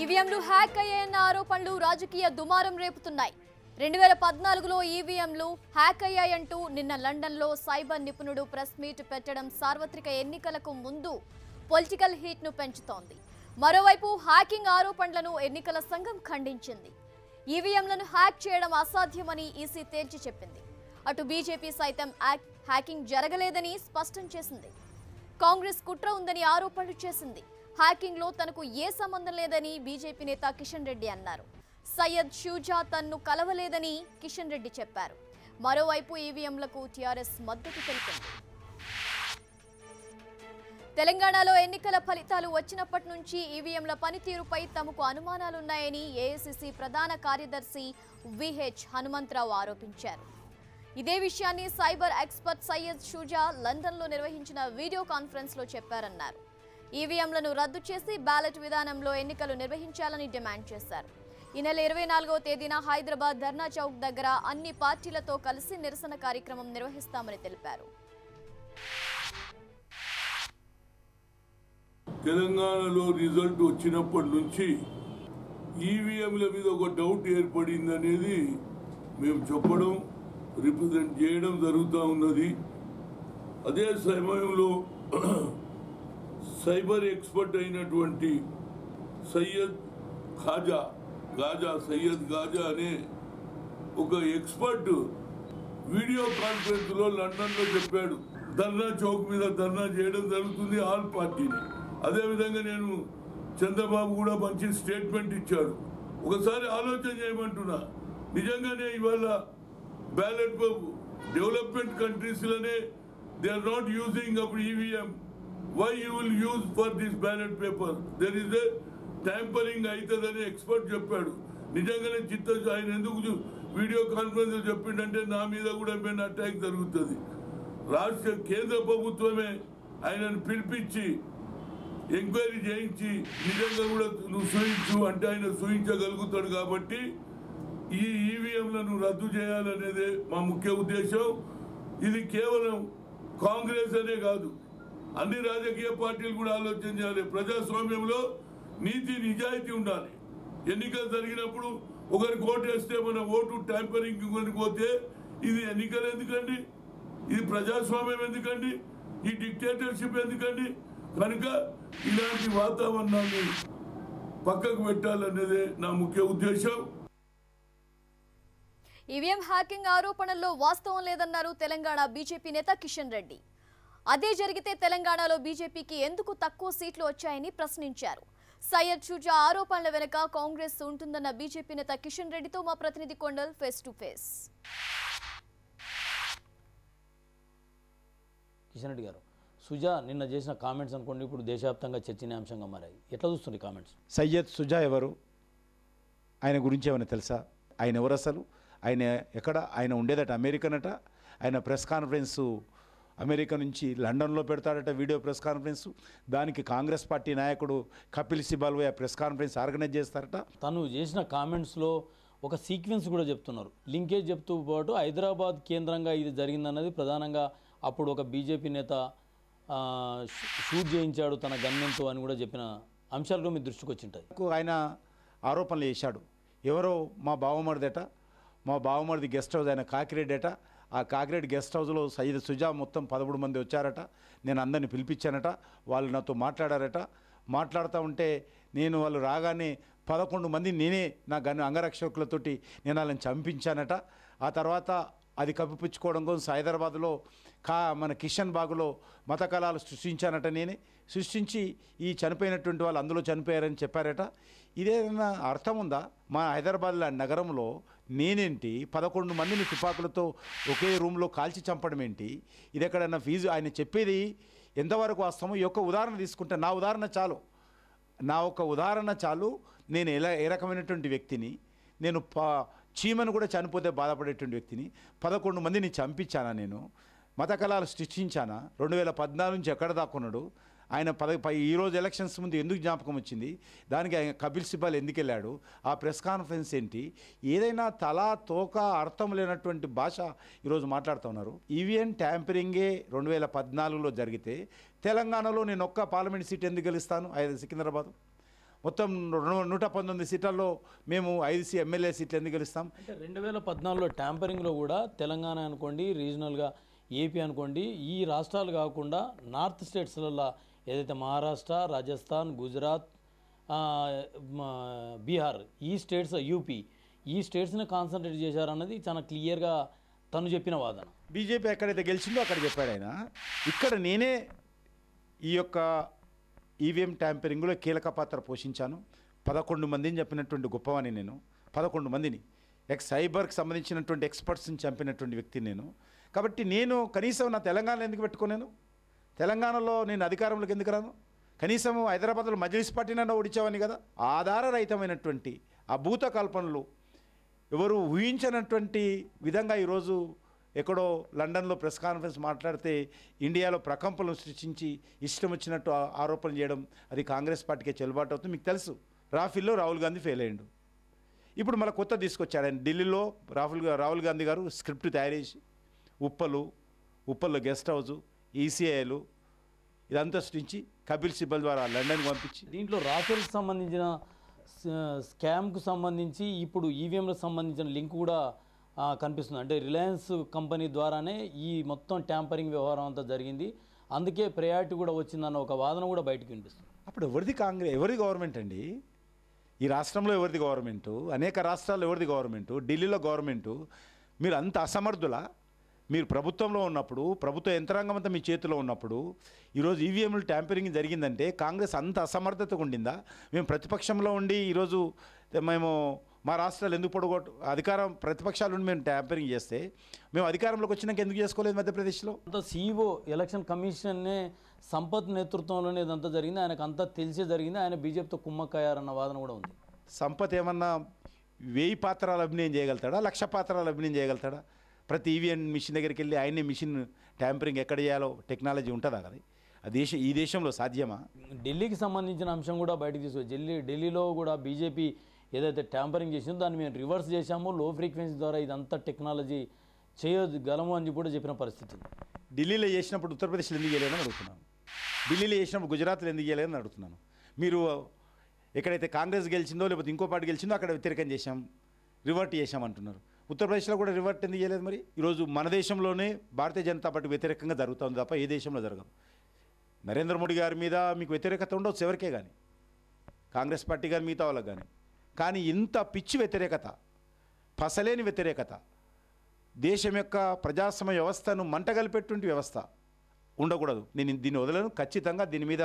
ఈవీఎంలు హ్యాక్ అయ్యాయన్న ఆరోపణలు రాజకీయ దుమారం రేపుతున్నాయి. 2014లో ఈవీఎంలు హ్యాక్ అయ్యాయంటూ నిన్న లండన్లో సైబర్ నిపుణుడు ప్రెస్ మీట్ పెట్టడం సార్వత్రిక ఎన్నికలకు ముందు పొలిటికల్ హీట్ను పెంచుతోంది. మరోవైపు హ్యాకింగ్ ఆరోపణలను ఎన్నికల సంఘం ఖండించింది. ఈవీఎంలను హ్యాక్ చేయడం అసాధ్యమని ఈసీ తేల్చి చెప్పింది. అటు బీజేపీ సైతం హ్యాకింగ్ జరగలేదని స్పష్టం చేసింది. కాంగ్రెస్ కుట్ర ఉందని ఆరోపణలు చేసింది. హ్యాకింగ్ లో తనకు ఏ సంబంధం లేదని బీజేపీ నేత కిషన్ రెడ్డి అన్నారు. సయ్యద్ షూజా తన్ను కలవలేదని కిషన్ రెడ్డి చెప్పారు. మరోవైపు ఈవీఎంలకు టీఆర్ఎస్ మద్దతు తెలిపింది. తెలంగాణలో ఎన్నికల ఫలితాలు వచ్చినప్పటి నుంచి ఈవీఎంల పనితీరుపై తమకు అనుమానాలున్నాయని ఏఐసీసీ ప్రధాన కార్యదర్శి విహెచ్ హనుమంతరావు ఆరోపించారు. ఇదే విషయాన్ని సైబర్ ఎక్స్పర్ట్ సయ్యద్ షూజా లండన్లో నిర్వహించిన వీడియో కాన్ఫరెన్స్ లో చెప్పారన్నారు. ఈవీఎంలను రద్దు చేసి బ్యాలెట్ విధానంలో ఎన్నికలు నిర్వహించాలని డిమాండ్ చేశారు. ఈ నెల 24వ తేదీన హైదరాబాద్ ధర్నా చౌక్ దగ్గర అన్ని పార్టీలతో కలిసి నిరసన కార్యక్రమం నిర్వహిస్తామని తెలిపారు. తెలంగాణలో రిజల్ట్ వచ్చినప్పటి నుంచి ఈవీఎంల మీద ఒక డౌట్ ఏర్పడిందనేది మేము చెప్పడం, రిప్రజెంట్ చేయడం జరుగుతూ ఉన్నది. అదే సమయంలో సైబర్ ఎక్స్పర్ట్ అయినటువంటి సయ్యద్ గాజా అనే ఒక ఎక్స్పర్ట్ వీడియో కాన్ఫరెన్స్లో లండన్లో చెప్పాడు, ధర్నా చౌక్ మీద ధర్నా చేయడం జరుగుతుంది ఆల్ పార్టీని. అదేవిధంగా నేను చంద్రబాబు కూడా మంచి స్టేట్మెంట్ ఇచ్చాడు. ఒకసారి ఆలోచన చేయమంటున్నా, నిజంగానే ఇవాళ బ్యాలెట్ డెవలప్మెంట్ కంట్రీస్లోనే దే ఆర్ నాట్ యూజింగ్ అప్పుడు EVM. Why you will use for this ballot paper? There is a tampering అవుతుందని ఎక్స్పర్ట్ చెప్పాడు. నిజంగానే ఆయన ఎందుకు వీడియో కాన్ఫరెన్స్ చెప్పిండంటే నా మీద కూడా ఏమైనా అటాక్ జరుగుతుంది. కేంద్ర ప్రభుత్వమే ఆయనను పిలిపించి ఎంక్వైరీ చేయించి నిజంగా కూడా నువ్వు సూచించు అంటే ఆయన సూచించగలుగుతాడు. కాబట్టి ఈ ఈవీఎంలను రద్దు చేయాలనేదే మా ముఖ్య ఉద్దేశం. ఇది కేవలం కాంగ్రెస్ అనే కాదు, అన్ని రాజకీయ పార్టీలు కూడా ఆలోచన చేయాలి. ప్రజాస్వామ్యంలో నీతి నిజాయితీ ఉండాలి. ఎన్నికలు జరిగినప్పుడు ఒకరికి ఓటు వేస్తే మన ఓటు ట్యాంపరింగ్ పోతే ఇది ఎన్నికలు ఎందుకండి? ఇది ప్రజాస్వామ్యం ఎందుకండి? ఈ డిక్టేటర్షిప్ ఎందుకండి? కనుక ఇలాంటి వాతావరణాన్ని పక్కకు పెట్టాలనేదే నా ముఖ్య ఉద్దేశం. ఈవీఎం హ్యాకింగ్ ఆరోపణల్లో వాస్తవం లేదన్నారు తెలంగాణ బీజేపీ నేత కిషన్ రెడ్డి. అదే జరిగితే తెలంగాణలో బీజేపీకి ఎందుకు తక్కువ సీట్లు వచ్చాయని ప్రశ్నించారు. సయ్యద్ షూజా ఆరోపణల వెనుక కాంగ్రెస్ ఉంటుందన్న బీజేపీ నేత కిషన్ రెడ్డితో మా ప్రతినిధి Kondal face to face. Kishan Reddy గారు, సుజా నిన్న చేసిన కామెంట్స్ అనుకోండి ఇప్పుడు దేశవ్యాప్తంగా చర్చనీయాంశంగా మారాయి. ఎట్లా చూస్తుంది కామెంట్స్? సయ్యద్ షూజా ఎవరు? ఆయన గురించి ఏమైనా తెలుసా? ఆయన ఎవరు అసలు? ఆయన ఎక్కడ? ఆయన ఉండేదట అమెరికన్ అట. ఆయన ప్రెస్ కాన్ఫరెన్సు అమెరికా నుంచి లండన్లో పెడతాడట, వీడియో ప్రెస్ కాన్ఫరెన్సు. దానికి కాంగ్రెస్ పార్టీ నాయకుడు కపిల్ సిబాల్ ఆ ప్రెస్ కాన్ఫరెన్స్ ఆర్గనైజ్ చేస్తారట. తను చేసిన కామెంట్స్లో ఒక సీక్వెన్స్ కూడా చెప్తున్నారు, లింకేజ్ చెప్తూ పాటు హైదరాబాద్ కేంద్రంగా ఇది జరిగిందన్నది ప్రధానంగా అప్పుడు ఒక బీజేపీ నేత షూట్ చేయించాడు తన గన్మెంతో అని కూడా చెప్పిన అంశాలు మీ దృష్టికి వచ్చింటాయి. ఆయన ఆరోపణలు చేశాడు. ఎవరో మా బావమరిదట, మా బావమరిది గెస్ట్ హౌస్ ఆయన కాకిరెడ్డి అట. ఆ కాకిరెడ్డి గెస్ట్ హౌస్లో సయ్యద్ షూజా మొత్తం 13 మంది వచ్చారట. నేను అందరిని పిలిపించానట. వాళ్ళు నాతో మాట్లాడారట. మాట్లాడుతూ ఉంటే నేను వాళ్ళు రాగానే 11 మంది నేనే నా అంగరక్షకులతోటి నేను వాళ్ళని చంపించానట. ఆ తర్వాత అది కప్పిపుచ్చుకోవడం కోసం హైదరాబాద్లో మన కిషన్ బాగులో మత కళాలు సృష్టించానట. నేనే సృష్టించి ఈ చనిపోయినటువంటి వాళ్ళు అందులో చనిపోయారని చెప్పారట. ఇదేదైనా అర్థం ఉందా? మా హైదరాబాద్ నగరంలో నేనేంటి 11 మందిని తుపాకులతో ఒకే రూమ్లో కాల్చి చంపడం ఏంటి? ఇది ఎక్కడన్నా ఫీజు? ఆయన చెప్పేది ఎంతవరకు వాస్తవం? ఈ యొక్క ఉదాహరణ తీసుకుంటే నా ఒక ఉదాహరణ చాలు. నేను ఏ రకమైనటువంటి వ్యక్తిని? నేను చీమను కూడా చనిపోతే బాధపడేటువంటి వ్యక్తిని. 11 మందిని చంపించానా? నేను మత కళాలు సృష్టించానా? 2014 నుంచి ఎక్కడ దాక్కున్నాడు ఆయన? ఈరోజు ఎలక్షన్స్ ముందు ఎందుకు జ్ఞాపకం వచ్చింది? దానికి ఆయన కపిల్ సిబాల్ ఎందుకు వెళ్ళాడు? ఆ ప్రెస్ కాన్ఫరెన్స్ ఏంటి? ఏదైనా తలా తోక అర్థం లేనటువంటి భాష ఈరోజు మాట్లాడుతూ ఉన్నారు. ఈవీఎం ట్యాంపరింగే 2014లో జరిగితే తెలంగాణలో నేను ఒక్క పార్లమెంట్ సీట్ ఎందుకు గెలుస్తాను? సికింద్రాబాద్ మొత్తం 119 సీట్లలో మేము 5 ఎమ్మెల్యే సీట్లు ఎందుకు గెలుస్తాం? అంటే 2014లో ట్యాంపరింగ్లో కూడా తెలంగాణ అనుకోండి, రీజనల్గా ఏపీ అనుకోండి, ఈ రాష్ట్రాలు కాకుండా నార్త్ స్టేట్స్లలో ఏదైతే మహారాష్ట్ర, రాజస్థాన్, గుజరాత్, బీహార్, ఈ స్టేట్స్, యూపీ, ఈ స్టేట్స్ని కాన్సన్ట్రేట్ చేశారన్నది చాలా క్లియర్గా తను చెప్పిన వాదన. బీజేపీ ఎక్కడైతే గెలిచిందో అక్కడ చెప్పాడు ఆయన. ఇక్కడ నేనే ఈ యొక్క ఈవీఎం ట్యాంపరింగ్లో కీలక పాత్ర పోషించాను. 11 మందిని చెప్పినటువంటి గొప్పవాణి నేను. 11 మందిని సైబర్కి సంబంధించినటువంటి ఎక్స్పర్ట్స్ని చంపినటువంటి వ్యక్తిని నేను. కాబట్టి నేను కనీసం నా తెలంగాణలో ఎందుకు పెట్టుకోలేను? తెలంగాణలో నేను అధికారంలోకి ఎందుకు రాను? కనీసం హైదరాబాద్లో మజ్లిస్ పార్టీనన్నా ఓడించేవాడిని కదా. ఆధారరహితమైనటువంటి అభూత కల్పనలు, ఎవరు ఊహించినటువంటి విధంగా ఈరోజు ఎక్కడో లండన్లో ప్రెస్ కాన్ఫరెన్స్ మాట్లాడితే ఇండియాలో ప్రకంపనలు సృష్టించి ఇష్టం వచ్చినట్టు ఆరోపణలు చేయడం, అది కాంగ్రెస్ పార్టీకే చెల్లుబాటు అవుతుంది. మీకు తెలుసు, రాఫెల్లో రాహుల్ గాంధీ ఫెయిల్ అయ్యిండు. ఇప్పుడు మళ్ళీ కొత్త తీసుకొచ్చాడు ఆయన. ఢిల్లీలో రాహుల్ గాంధీ గారు స్క్రిప్ట్ తయారు చేసి ఉప్పల్లో గెస్ట్ హౌజు, ఈసీఐలు ఇదంతా సృష్టించి కపిల్ సిబ్బల్ ద్వారా లండన్కి పంపించి, దీంట్లో రాఫెల్కి సంబంధించిన స్కామ్కు సంబంధించి ఇప్పుడు ఈవీఎంలకు సంబంధించిన లింక్ కూడా కనిపిస్తుంది. అంటే రిలయన్స్ కంపెనీ ద్వారానే ఈ మొత్తం ట్యాంపరింగ్ వ్యవహారం అంతా జరిగింది, అందుకే ప్రయారిటీ కూడా వచ్చిందన్న ఒక వాదన కూడా బయటకు వినిపిస్తుంది. అప్పుడు ఎవరిది గవర్నమెంట్ అండి? ఈ రాష్ట్రంలో ఎవరిది గవర్నమెంటు? అనేక రాష్ట్రాల్లో ఎవరిది గవర్నమెంటు? ఢిల్లీలో గవర్నమెంటు. మీరు అంత అసమర్థులా? మీరు ప్రభుత్వంలో ఉన్నప్పుడు, ప్రభుత్వ యంత్రాంగం అంతా మీ చేతిలో ఉన్నప్పుడు ఈరోజు ఈవీఎంలు ట్యాంపరింగ్ జరిగిందంటే కాంగ్రెస్ అంత అసమర్థతగా ఉండిందా? మేము ప్రతిపక్షంలో ఉండి ఈరోజు మేము మా రాష్ట్రాలు ఎందుకు అధికారం ప్రతిపక్షాల నుండి మేము ట్యాంపరింగ్ చేస్తే మేము అధికారంలోకి వచ్చినాక ఎందుకు చేసుకోలేదు మధ్యప్రదేశ్లో? అంతా CEO ఎలక్షన్ కమిషన్నే సంపత్ నేతృత్వంలోనే ఇదంతా జరిగింది, ఆయనకు అంతా తెలిసే జరిగింది, ఆయన బీజేపీతో కుమ్మక్కయ్యారన్న వాదన కూడా ఉంది. సంపత్ ఏమన్నా 1000 పాత్రలు అభినయం చేయగలుగుతాడా? 1,00,000 పాత్రలు అభినయం చేయగలుగుతాడా? ప్రతి ఈవీఎం మిషన్ దగ్గరికి వెళ్ళి ఆయనే మిషన్ ట్యాంపరింగ్ ఎక్కడ చేయాలో టెక్నాలజీ ఉంటుందా? కదా ఈ దేశంలో సాధ్యమా? ఢిల్లీకి సంబంధించిన అంశం కూడా బయటకు తీసుకొచ్చి ఢిల్లీలో కూడా బీజేపీ ఏదైతే ట్యాంపరింగ్ చేసిందో దాన్ని మేము రివర్స్ చేశాము, లో ఫ్రీక్వెన్సీ ద్వారా ఇదంతా టెక్నాలజీ చేయగలము అని కూడా చెప్పిన పరిస్థితి. ఢిల్లీలో చేసినప్పుడు ఉత్తరప్రదేశ్లో ఎందుకు చేయలేదని అడుగుతున్నాను. ఢిల్లీలో చేసినప్పుడు గుజరాత్లో ఎందుకు చేయలేదని అడుగుతున్నాను. మీరు ఎక్కడైతే కాంగ్రెస్ గెలిచిందో లేకపోతే ఇంకో పార్టీ గెలిచిందో అక్కడ వ్యతిరేకం చేశాం, రివర్ట్ చేశామంటున్నారు. ఉత్తరప్రదేశ్లో కూడా రివర్ట్ ఎందుకు చేయలేదు? మరి ఈరోజు మన దేశంలోనే భారతీయ జనతా పార్టీ వ్యతిరేకంగా జరుగుతుంది తప్ప ఏ దేశంలో జరగదు. నరేంద్ర మోడీ గారి మీద మీకు వ్యతిరేకత ఉండవచ్చు ఎవరికే కానీ, కాంగ్రెస్ పార్టీ కానీ మిగతా వాళ్ళకి కానీ ఇంత పిచ్చి వ్యతిరేకత, పసలేని వ్యతిరేకత, దేశం యొక్క ప్రజాస్వామ్య వ్యవస్థను మంటగలిపేటువంటి వ్యవస్థ ఉండకూడదు. నేను దీన్ని వదలను. ఖచ్చితంగా దీని మీద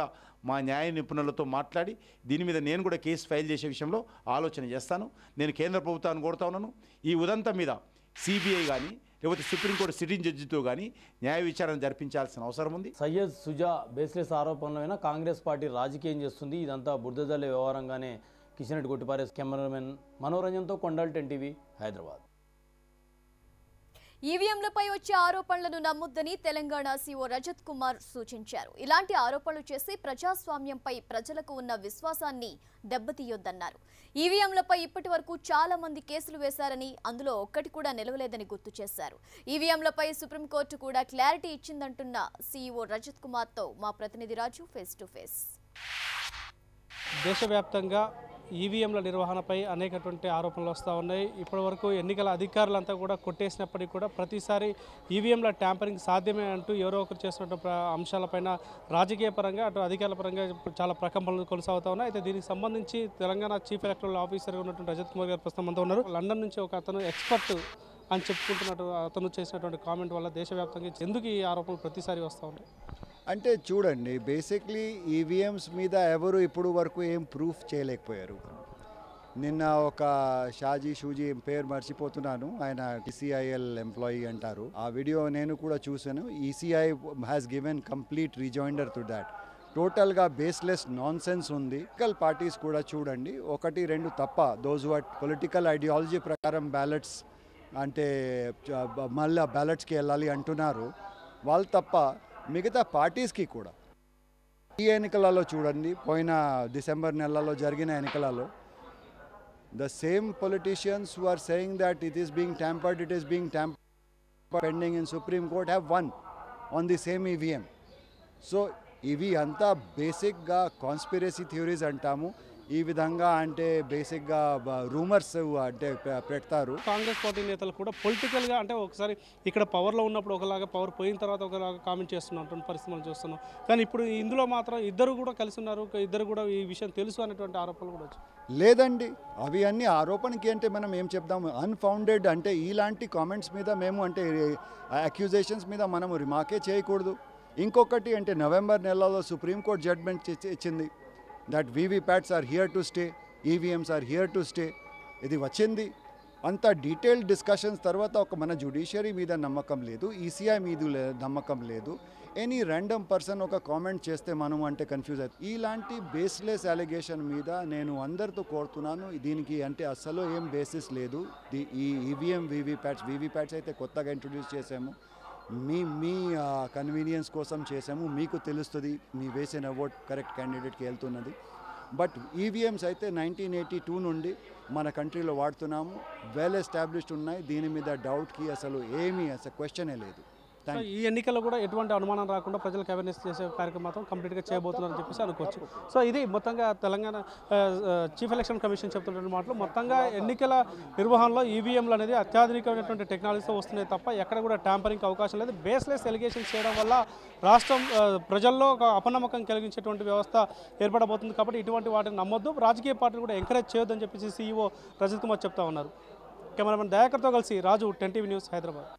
మా న్యాయ నిపుణులతో మాట్లాడి దీని మీద నేను కూడా కేసు ఫైల్ చేసే విషయంలో ఆలోచన చేస్తాను. నేను కేంద్ర ప్రభుత్వాన్ని కోరుతా ఉన్నాను, ఈ ఉదంతం మీద సిబిఐ కానీ లేకపోతే సుప్రీంకోర్టు సిట్టింగ్ జడ్జితో కానీ న్యాయ విచారణ జరిపించాల్సిన అవసరం ఉంది. సయ్యద్ షుజా బేస్లెస్ ఆరోపణలైనా కాంగ్రెస్ పార్టీ రాజకీయం చేస్తుంది, ఇదంతా బురదజల్లే వ్యవహారంగానే కిషన్ రెడ్డి కొట్టిపారేస్. కెమెరామెన్ మనోరంజన్తో కొండల్ 10 TV హైదరాబాద్. ఈవీఎంలపై వచ్చే ఆరోపణలను నమ్మొద్దని తెలంగాణ CEO రజత్ కుమార్ సూచించారు. ఇలాంటి ఆరోపణలు చేసి ప్రజాస్వామ్యంపై ప్రజలకు ఉన్న విశ్వాసాన్ని దెబ్బతీయొద్దన్నారు. ఈవీఎంలపై ఇప్పటి వరకు చాలా మంది కేసులు వేశారని, అందులో ఒక్కటి కూడా నిలవలేదని గుర్తు చేశారు. ఈవీఎంలపై సుప్రీంకోర్టు కూడా క్లారిటీ ఇచ్చిందంటున్న CEO రజత్ కుమార్తో మా ప్రతినిధి రాజు ఫేస్ టు ఫేస్. దేశవ్యాప్తంగా ఈవీఎంల నిర్వహణపై అనేకటువంటి ఆరోపణలు వస్తూ ఉన్నాయి. ఇప్పటివరకు ఎన్నికల అధికారులంతా కూడా కొట్టేసినప్పటికీ కూడా ప్రతిసారి ఈవీఎంల ట్యాంపరింగ్ సాధ్యమే అంటూ ఎవరో ఒకరు చేస్తున్న అంశాలపైన రాజకీయ పరంగా అటు అధికారుల పరంగా చాలా ప్రకంపనలు కొనసాగుతూ ఉన్నాయి. అయితే దీనికి సంబంధించి తెలంగాణ చీఫ్ ఎలక్టరల్ ఆఫీసర్గా ఉన్నటువంటి రజత్ కుమార్ గారు ప్రస్తుతం అంతా ఉన్నారు. లండన్ నుంచి ఒక అతను ఎక్స్పర్ట్ అని చెప్పుకుంటున్నట్టు అతను చేసినటువంటి కామెంట్ వల్ల దేశవ్యాప్తంగా ఎందుకు ఈ ఆరోపణలు ప్రతిసారి వస్తూ ఉంటాయి అంటే చూడండి, బేసిక్లీ ఈవీఎంస్ మీద ఎవరు ఇప్పుడు వరకు ఏం ప్రూఫ్ చేయలేకపోయారు. నిన్న ఒక షూజీ పేరు మర్చిపోతున్నాను, ఆయన ECIL ఎంప్లాయీ అంటారు. ఆ వీడియో నేను కూడా చూశాను. ECI has given complete rejoinder to that. టోటల్గా బేస్లెస్ నాన్ సెన్స్ ఉంది. పొలిటికల్ పార్టీస్ కూడా చూడండి, 1-2 తప్ప, దోస్ హు పొలిటికల్ ఐడియాలజీ ప్రకారం బ్యాలెట్స్ అంటే మళ్ళీ బ్యాలెట్స్కి వెళ్ళాలి అంటున్నారు, వాళ్ళు తప్ప మిగతా పార్టీస్కి కూడా ఈ ఎన్నికలలో చూడండి, పోయిన డిసెంబర్ నెలలో జరిగిన ఎన్నికలలో the same politicians who are saying that it is being tampered, it is being tampered pending in Supreme Court have one on the same EVM. So ఇవి అంతా బేసిక్గా కాన్స్పిరసీ థియరీస్ అంటాము. ఈ విధంగా అంటే బేసిక్గా రూమర్స్ అంటే పెడతారు. కాంగ్రెస్ పార్టీ నేతలు కూడా పొలిటికల్గా అంటే ఒకసారి ఇక్కడ పవర్లో ఉన్నప్పుడు ఒకలాగా, పవర్ పోయిన తర్వాత ఒకలాగా కామెంట్ చేస్తున్నటువంటి పరిస్థితి మనం చూస్తున్నాం. కానీ ఇప్పుడు ఇందులో మాత్రం ఇద్దరు కూడా కలిసి ఉన్నారు, ఇద్దరు కూడా ఈ విషయం తెలుసు అనేటువంటి ఆరోపణలు కూడా వచ్చాయి. లేదండి, అవి అన్ని ఆరోపణకి అంటే మనం ఏం చెప్దాము, అన్ఫౌండెడ్. అంటే ఇలాంటి కామెంట్స్ మీద మేము అంటే అక్యూజేషన్స్ మీద మనము రిమార్కే చేయకూడదు. ఇంకొకటి అంటే నవంబర్ నెలలో సుప్రీంకోర్టు జడ్జ్మెంట్ ఇచ్చింది that VVPATs are here to stay, EVMs are here to stay. ఇది వచ్చింది. అంత డీటెయిల్డ్ డిస్కషన్స్ తర్వాత ఒక మన జ్యుడిషియరీ మీద నమ్మకం లేదు, ఈసీఐ మీద నమ్మకం లేదు. ఎనీ ర్యాండమ్ పర్సన్ ఒక కామెంట్ చేస్తే మనం అంటే కన్ఫ్యూజ్ అవుతుంది. ఇలాంటి బేస్లెస్ అలిగేషన్ మీద నేను అందరితో కోరుతున్నాను, దీనికి అంటే అస్సలు ఏం బేసిస్ లేదు. ఈ ఈవీఎం వీవీప్యాట్స్ అయితే కొత్తగా ఇంట్రొడ్యూస్ చేసాము, మీ కన్వీనియన్స్ కోసం చేసాము. మీకు తెలుస్తుంది మీ వేసిన ఓట్ కరెక్ట్ క్యాండిడేట్కి వెళ్తున్నది. బట్ ఈవీఎంస్ అయితే 1982 నుండి మన కంట్రీలో వాడుతున్నాము, వెల్ ఎస్టాబ్లిష్డ్ ఉన్నాయి. దీని మీద డౌట్కి అసలు క్వశ్చనే లేదు. ఈ ఎన్నికల్లో కూడా ఎటువంటి అనుమానం రాకుండా ప్రజలకు అవేర్నెస్ చేసే కార్యక్రమం మాత్రం కంప్లీట్గా చేయబోతున్నారని చెప్పేసి అనుకోవచ్చు. సో ఇది మొత్తంగా తెలంగాణ చీఫ్ ఎలక్షన్ కమిషన్ చెప్తున్న మాటలు. మొత్తంగా ఎన్నికల నిర్వహణలో ఈవీఎంలు అనేది అత్యాధునికమైనటువంటి టెక్నాలజీతో వస్తున్నాయి తప్ప ఎక్కడ కూడా ట్యాంపరింగ్కి అవకాశం లేదు. బేస్లెస్ ఎలిగేషన్స్ చేయడం వల్ల రాష్ట్రం ప్రజల్లో ఒక అపనమ్మకం కలిగించేటువంటి వ్యవస్థ ఏర్పడబోతుంది. కాబట్టి ఇటువంటి వాటిని నమ్మొద్దు, రాజకీయ పార్టీలు కూడా ఎంకరేజ్ చేయొద్దని చెప్పేసి సీఈఓ రజత్ కుమార్ చెప్తా ఉన్నారు. కెమెరామెన్ దయాకర్తో కలిసి రాజు, 10 టీవీ న్యూస్, హైదరాబాద్.